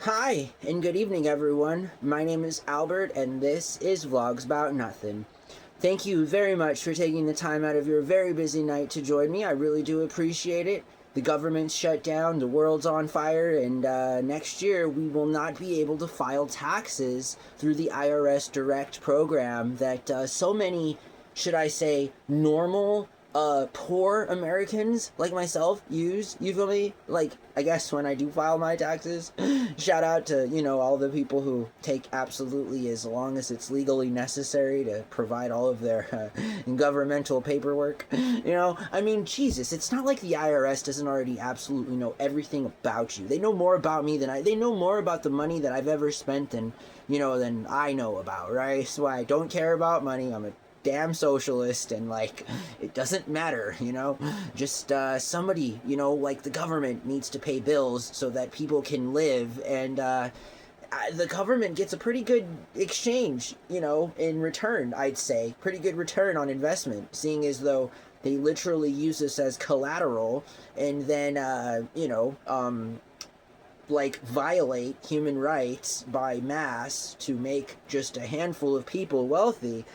Hi, and good evening, everyone. My name is Albert, and this is Vlogs About Nothing. Thank you very much for taking the time out of your very busy night to join me. I really do appreciate it. The government's shut down, the world's on fire, and next year we will not be able to file taxes through the IRS Direct program that so many, should I say, normal poor Americans like myself use. You feel me? Like, I guess when I do file my taxes, shout out to, all the people who take absolutely as long as it's legally necessary to provide all of their governmental paperwork. I mean, Jesus, it's not like the IRS doesn't already absolutely know everything about you. They know more about me they know more about the money that I've ever spent than I know about, right? So I don't care about money. I'm a damn socialist, and like it doesn't matter, just somebody, like the government needs to pay bills so that people can live, and the government gets a pretty good exchange, in return. I'd say pretty good return on investment, seeing as though they literally use this as collateral, and then like violate human rights by mass to make just a handful of people wealthy.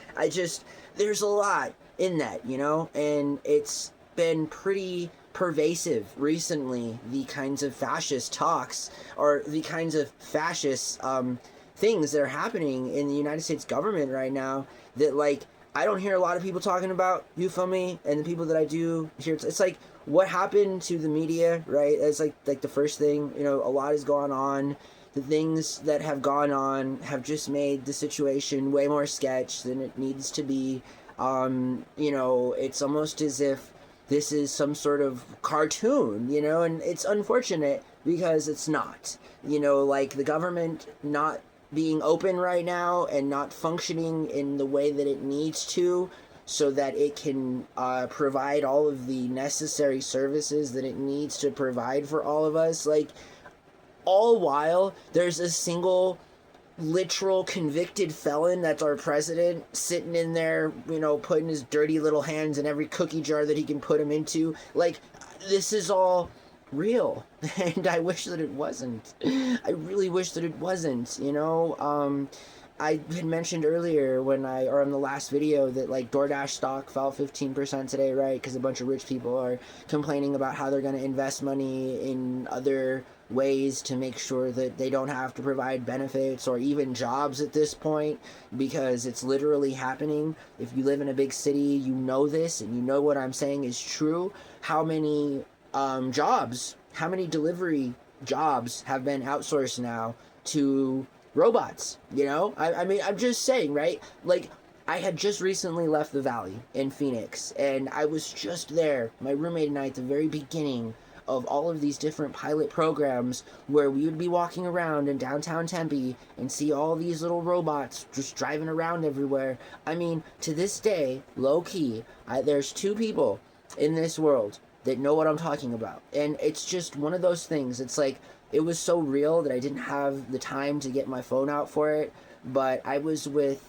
There's a lot in that, and it's been pretty pervasive recently, the kinds of fascist talks or the kinds of fascist things that are happening in the United States government right now that, like, I don't hear a lot of people talking about, you feel me? And the people that I do hear, it's like, what happened to the media, right? It's like the first thing, a lot has gone on. The things that have gone on have just made the situation way more sketch than it needs to be. It's almost as if this is some sort of cartoon, and it's unfortunate because it's not. Like the government not being open right now and not functioning in the way that it needs to, so that it can provide all of the necessary services that it needs to provide for all of us. Like, all while there's a single literal convicted felon that's our president sitting in there, putting his dirty little hands in every cookie jar that he can put them into. Like, this is all real, and I wish that it wasn't. I really wish that it wasn't. I had mentioned earlier or in the last video that, like, DoorDash stock fell 15% today, right? Because a bunch of rich people are complaining about how they're going to invest money in other ways to make sure that they don't have to provide benefits or even jobs at this point, because it's literally happening. If you live in a big city, you know this, and you know what I'm saying is true. How many how many delivery jobs have been outsourced now to robots? I mean, I'm just saying, right? Like, I had just recently left the Valley in Phoenix, and I was just there, my roommate and I, at the very beginning of all of these different pilot programs where we would be walking around in downtown Tempe and see all these little robots just driving around everywhere. I mean, to this day, low-key, there's two people in this world that know what I'm talking about. And it's just one of those things. It's like, it was so real that I didn't have the time to get my phone out for it, but I was with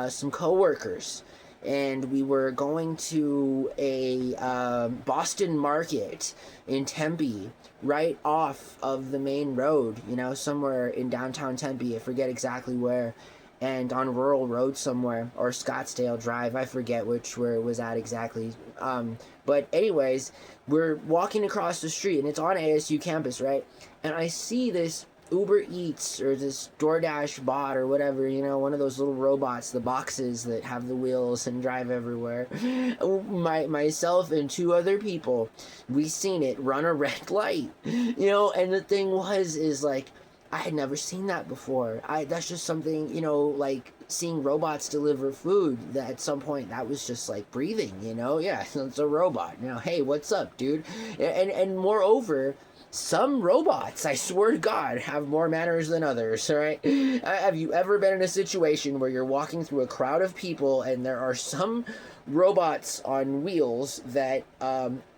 some coworkers, and we were going to a Boston market in Tempe, right off of the main road, somewhere in downtown Tempe. I forget exactly where, and on Rural Road somewhere, or Scottsdale Drive, I forget where it was at exactly. But anyways, we're walking across the street, and it's on ASU campus, right? And I see this Uber Eats or this DoorDash bot or whatever, one of those little robots, the boxes that have the wheels and drive everywhere. Myself and two other people, we seen it run a red light, and the thing is like, I had never seen that before. That's just something, like seeing robots deliver food, that at some point that was just like breathing, yeah, it's a robot. Hey, what's up, dude? And moreover, some robots, I swear to God, have more manners than others, all right? Have you ever been in a situation where you're walking through a crowd of people and there are some robots on wheels that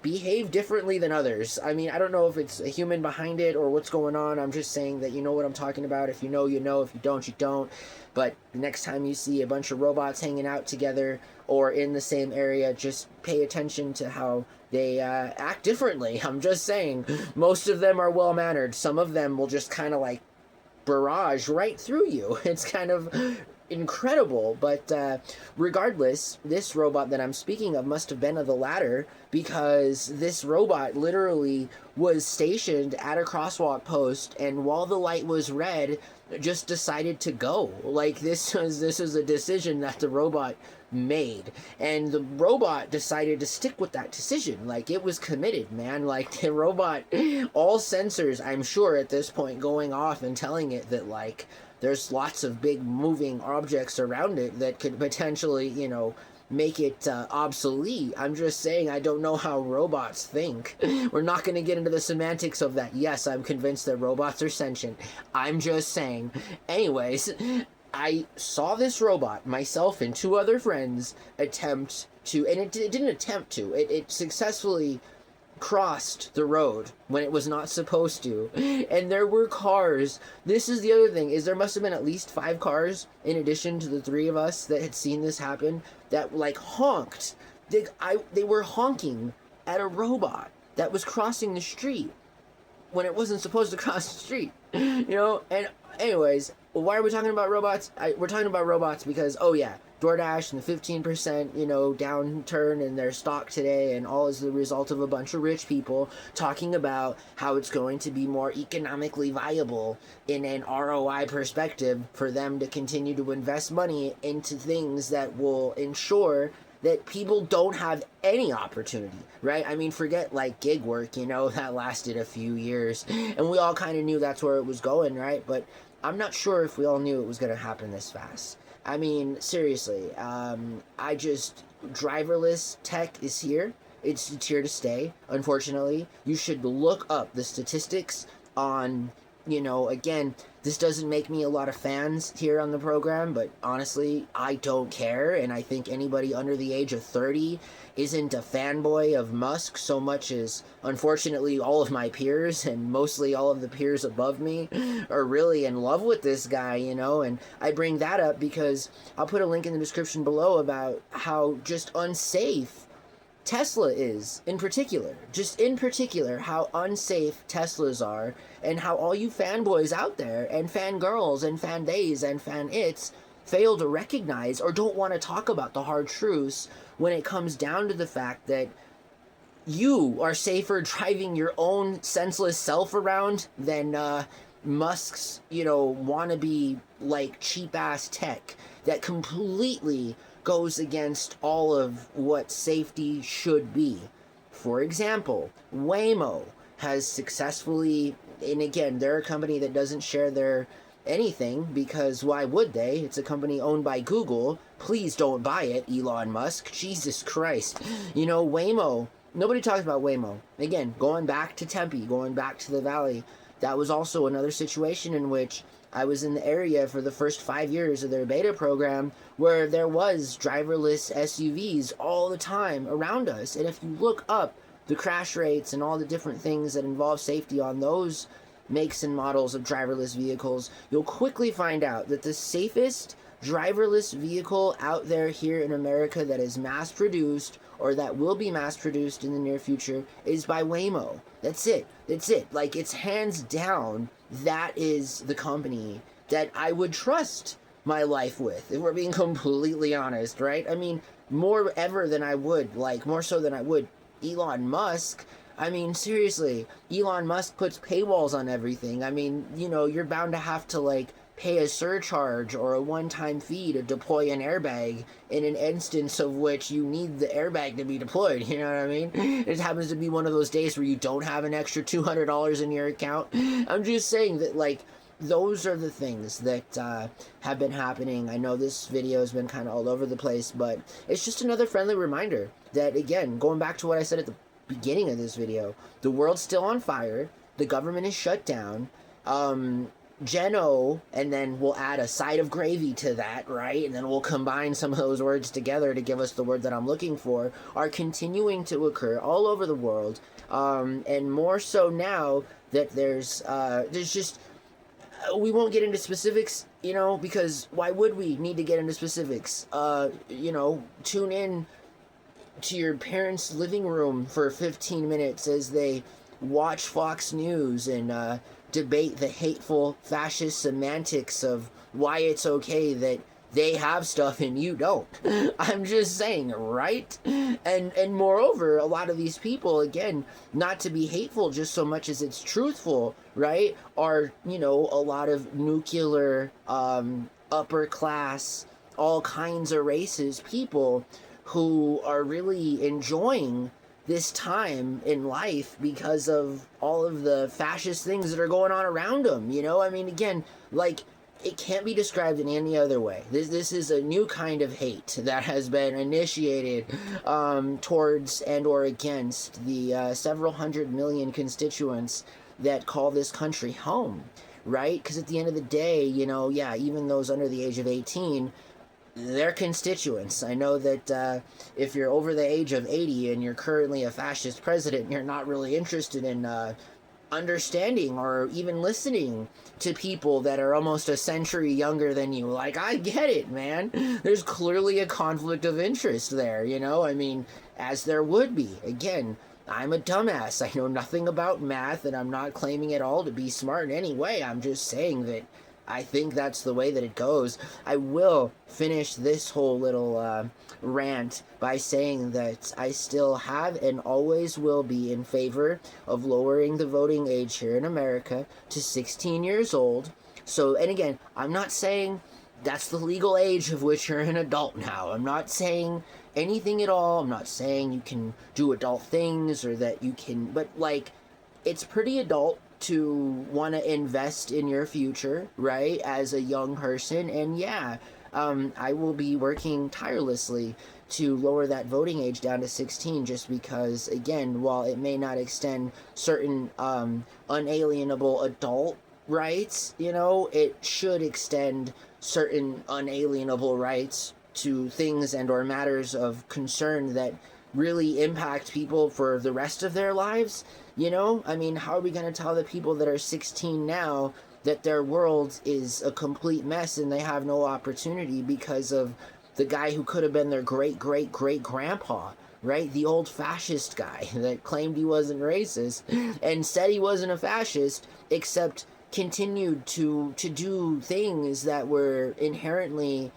behave differently than others? I mean, I don't know if it's a human behind it or what's going on. I'm just saying that you know what I'm talking about. If you know, you know. If you don't, you don't. But the next time you see a bunch of robots hanging out together or in the same area, just pay attention to how they act differently. I'm just saying, most of them are well-mannered. Some of them will just kind of like barrage right through you. It's kind of incredible. But regardless, this robot that I'm speaking of must have been of the latter, because this robot literally was stationed at a crosswalk post, and while the light was red, just decided to go. Like, this was a decision that the robot made, and the robot decided to stick with that decision. Like, it was committed, man. Like, the robot, all sensors, I'm sure at this point, going off and telling it that, like, there's lots of big moving objects around it that could potentially, you know, make it obsolete. I'm just saying, I don't know how robots think. We're not going to get into the semantics of that. Yes, I'm convinced that robots are sentient. I'm just saying. Anyways, I saw this robot, myself and two other friends, attempt to, and it didn't attempt to, it successfully crossed the road when it was not supposed to. And there were cars. This is the other thing, is there must have been at least 5 cars in addition to the 3 of us that had seen this happen, that like honked. They were honking at a robot that was crossing the street when it wasn't supposed to cross the street. You know. And anyways, why are we talking about robots? We're talking about robots because, oh yeah, DoorDash and the 15%, you know, downturn in their stock today, and all is the result of a bunch of rich people talking about how it's going to be more economically viable in an ROI perspective for them to continue to invest money into things that will ensure that people don't have any opportunity, right? I mean, forget like gig work, you know, that lasted a few years, and we all kind of knew that's where it was going, right? But I'm not sure if we all knew it was going to happen this fast. I mean, seriously, driverless tech is here. It's here to stay, unfortunately. You should look up the statistics on, you know, again, this doesn't make me a lot of fans here on the program, but honestly, I don't care, and I think anybody under the age of 30 isn't a fanboy of Musk so much as, unfortunately, all of my peers, and mostly all of the peers above me, are really in love with this guy, you know. And I bring that up because I'll put a link in the description below about how just unsafe Tesla is, in particular. Just in particular, how unsafe Teslas are, and how all you fanboys out there, and fangirls, and fan-days, and fan-its, fail to recognize or don't want to talk about the hard truths when it comes down to the fact that you are safer driving your own senseless self around than Musk's, you know, wannabe, like, cheap-ass tech that completely goes against all of what safety should be. For example, Waymo has successfully, and again, they're a company that doesn't share their anything, because why would they? It's a company owned by Google. Please don't buy it, Elon Musk. Jesus Christ. You know, Waymo, nobody talks about Waymo. Again, going back to Tempe, going back to the Valley, that was also another situation in which I was in the area for the first 5 years of their beta program, where there was driverless SUVs all the time around us. And if you look up the crash rates and all the different things that involve safety on those makes and models of driverless vehicles, you'll quickly find out that the safest driverless vehicle out there here in America that is mass produced, or that will be mass produced in the near future, is by Waymo. That's it. That's it. Like, it's hands down, that is the company that I would trust my life with, if we're being completely honest, right? I mean, more ever than I would, like, more so than I would Elon Musk. I mean, seriously, Elon Musk puts paywalls on everything. I mean, you know, you're bound to have to, like, pay a surcharge or a one-time fee to deploy an airbag in an instance of which you need the airbag to be deployed, you know what I mean? It happens to be one of those days where you don't have an extra $200 in your account. I'm just saying that, like, those are the things that have been happening. I know this video has been kind of all over the place, but it's just another friendly reminder that, again, going back to what I said at the beginning of this video, the world's still on fire, the government is shut down, Geno, and then we'll add a side of gravy to that, right? And then we'll combine some of those words together to give us the word that I'm looking for, are continuing to occur all over the world, and more so now that there's just, we won't get into specifics, you know, because why would we need to get into specifics? You know, tune in to your parents' living room for 15 minutes as they watch Fox News and debate the hateful fascist semantics of why it's okay that they have stuff and you don't. I'm just saying, right? And moreover, a lot of these people, again, not to be hateful just so much as it's truthful, right, are, you know, a lot of nuclear, upper class, all kinds of races people who are really enjoying this time in life because of all of the fascist things that are going on around them, you know? I mean, again, like, it can't be described in any other way. This is a new kind of hate that has been initiated towards and or against the several hundred million constituents that call this country home, right? Because at the end of the day, you know, yeah, even those under the age of 18, they're constituents. I know that if you're over the age of 80 and you're currently a fascist president, you're not really interested in understanding or even listening to people that are almost a century younger than you. Like, I get it, man. There's clearly a conflict of interest there, you know? I mean, as there would be. Again, I'm a dumbass. I know nothing about math, and I'm not claiming at all to be smart in any way. I'm just saying that I think that's the way that it goes. I will finish this whole little rant by saying that I still have and always will be in favor of lowering the voting age here in America to 16 years old. So, and again, I'm not saying that's the legal age of which you're an adult now. I'm not saying anything at all. I'm not saying you can do adult things or that you can, but like, it's pretty adult to want to invest in your future, right, as a young person. And yeah, I will be working tirelessly to lower that voting age down to 16, just because, again, while it may not extend certain unalienable adult rights, you know, it should extend certain unalienable rights to things and or matters of concern that really impact people for the rest of their lives. You know, I mean, how are we going to tell the people that are 16 now that their world is a complete mess and they have no opportunity because of the guy who could have been their great-great-great-grandpa, right? The old fascist guy that claimed he wasn't racist and said he wasn't a fascist, except continued to do things that were inherently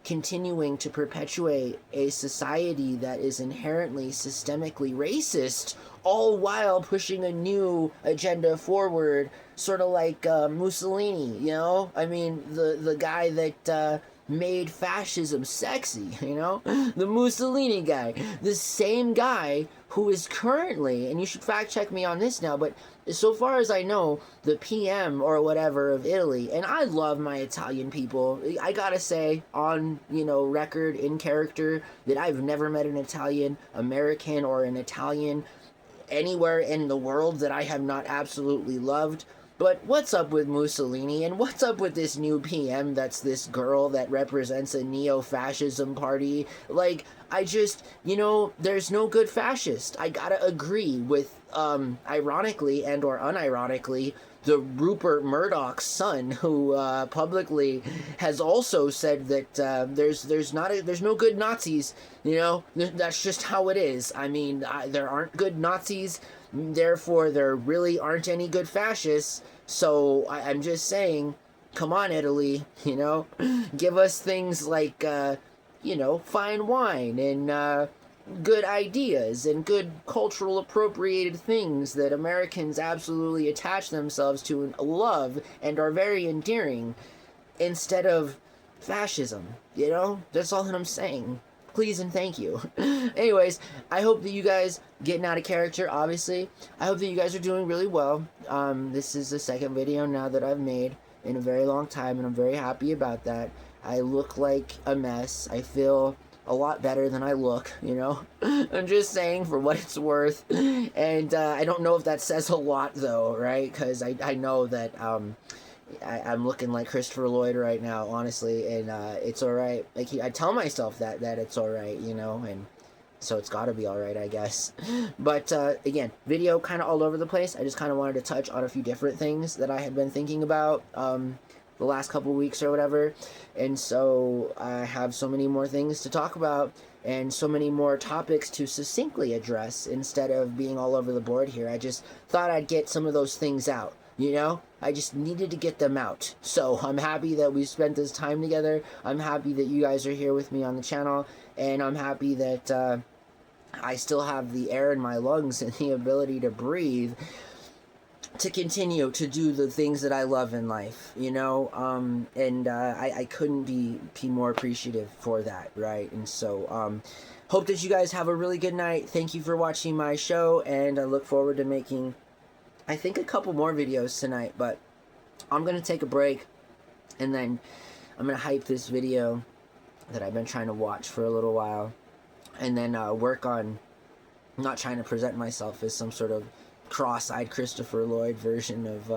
continuing to perpetuate a society that is inherently systemically racist, all while pushing a new agenda forward, sort of like Mussolini, you know? I mean, the guy that made fascism sexy, you know? The Mussolini guy. The same guy who is currently, and you should fact check me on this now, but so far as I know, the PM or whatever of Italy, and I love my Italian people. I gotta say, on, you know, record, in character, that I've never met an Italian American or an Italian anywhere in the world that I have not absolutely loved. But what's up with Mussolini, and what's up with this new PM that's this girl that represents a neo-fascism party? Like, I just, you know, there's no good fascist. I gotta agree with, ironically and or unironically, the Rupert Murdoch's son, who publicly has also said that there's no good Nazis. You know, that's just how it is. I mean, there aren't good Nazis. Therefore, there really aren't any good fascists. So I'm just saying, come on, Italy, you know, give us things like, you know, fine wine and good ideas and good cultural appropriated things that Americans absolutely attach themselves to and love and are very endearing, instead of fascism, you know? That's all that I'm saying. Please and thank you. Anyways, I hope that you guys, getting out of character, obviously, I hope that you guys are doing really well. This is the second video now that I've made in a very long time, and I'm very happy about that. I look like a mess. I feel a lot better than I look, you know? I'm just saying, for what it's worth. And I don't know if that says a lot, though, right? Because I know that I'm looking like Christopher Lloyd right now, honestly, and it's alright. Like, I tell myself that it's alright, you know, and so it's gotta be alright, I guess. But, again, video kind of all over the place. I just kind of wanted to touch on a few different things that I had been thinking about the last couple weeks or whatever, and so I have so many more things to talk about and so many more topics to succinctly address instead of being all over the board here. I just thought I'd get some of those things out, you know? I just needed to get them out. So I'm happy that we spent this time together. I'm happy that you guys are here with me on the channel, and I'm happy that I still have the air in my lungs and the ability to breathe to continue to do the things that I love in life, you know, and I couldn't be more appreciative for that, right? And so hope that you guys have a really good night. Thank you for watching my show, and I look forward to making, I think, a couple more videos tonight, but I'm gonna take a break, and then I'm gonna hype this video that I've been trying to watch for a little while, and then work on not trying to present myself as some sort of cross-eyed Christopher Lloyd version of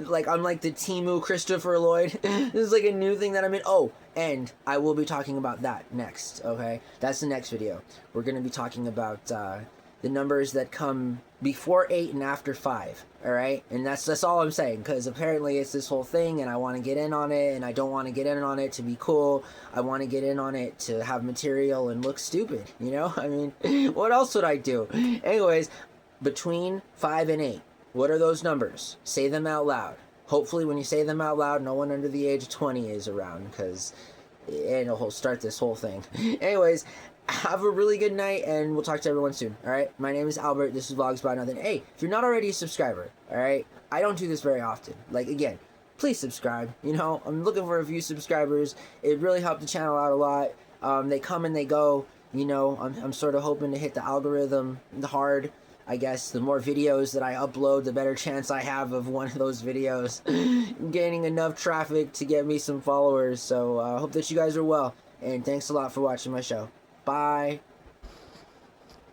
like I'm like the Temu Christopher Lloyd. This is like a new thing that I'm in. Oh, and I will be talking about that next. Okay, that's the next video. We're gonna be talking about the numbers that come before 8 and after 5. All right, and that's all I'm saying, because apparently it's this whole thing, and I want to get in on it, and I don't want to get in on it to be cool. I want to get in on it to have material and look stupid, you know. I mean, what else would I do? Anyways, between 5 and 8, what are those numbers? Say them out loud. Hopefully when you say them out loud, no one under the age of 20 is around, because it'll start this whole thing. Anyways, have a really good night, and we'll talk to everyone soon. Alright, my name is Albert. This is Vlogs About Nothing. Hey, if you're not already a subscriber, alright, I don't do this very often. Like, again, please subscribe. You know, I'm looking for a few subscribers. It really helped the channel out a lot. They come and they go. You know, I'm sort of hoping to hit the algorithm hard. I guess the more videos that I upload, the better chance I have of one of those videos gaining enough traffic to get me some followers. So I hope that you guys are well, and thanks a lot for watching my show. Bye.